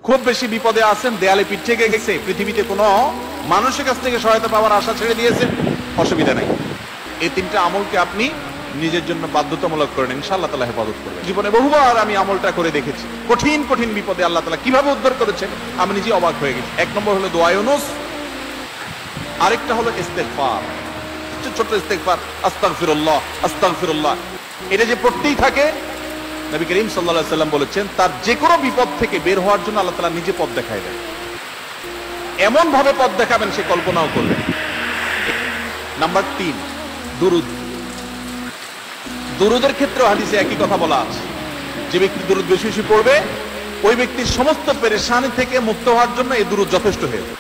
খুব বেশি বিপদে আছেন, দেয়ালে পিঠ থেকে গেছে, পৃথিবীতে কোনো মানুষের কাছ থেকে সহায়তা পাওয়ার আশা ছেড়ে দিয়েছে, অসুবিধা নাই। এই তিনটা আমলকে আপনি নিজের জন্য বাধ্যতামূলক করেন, ইনশাআল্লাহ তাআলা হেফাজত করবেন। জীবনে বহুবার আমি আমলটা করে দেখেছি, কঠিন কঠিন বিপদে আল্লাহ তাআলা কিভাবে উদ্ধার করেছেন আমি নিজে অবাক হয়ে গেছি। এক নম্বর হলো দোয়া ইউনুস, আরেকটা হলো ইস্তেগফার, ছোট ইস্তেগফার, আস্তাগফিরুল্লাহ আস্তাগফিরুল্লাহ। এটা যে পড়তেই থাকে, নবী করিম সাল্লাল্লাহু আলাইহি ওয়াসাল্লাম বলেছেন তার যে কোনো বিপদ থেকে বের হওয়ার জন্য আল্লাহ তাআলা নিজে পথ দেখায় দেন, এমন ভাবে পথ দেখাবেন সে কল্পনাও করবে। নাম্বার 3, দুরুদ। দুরুদের ক্ষেত্রে হাদিসে একই কথা বলা আছে, যে ব্যক্তি দুরুদ বেশি বেশি পড়বে ওই ব্যক্তির সমস্ত পেরেশানি থেকে মুক্ত হওয়ার জন্য এই দুরুদ যথেষ্ট হয়ে যাবে।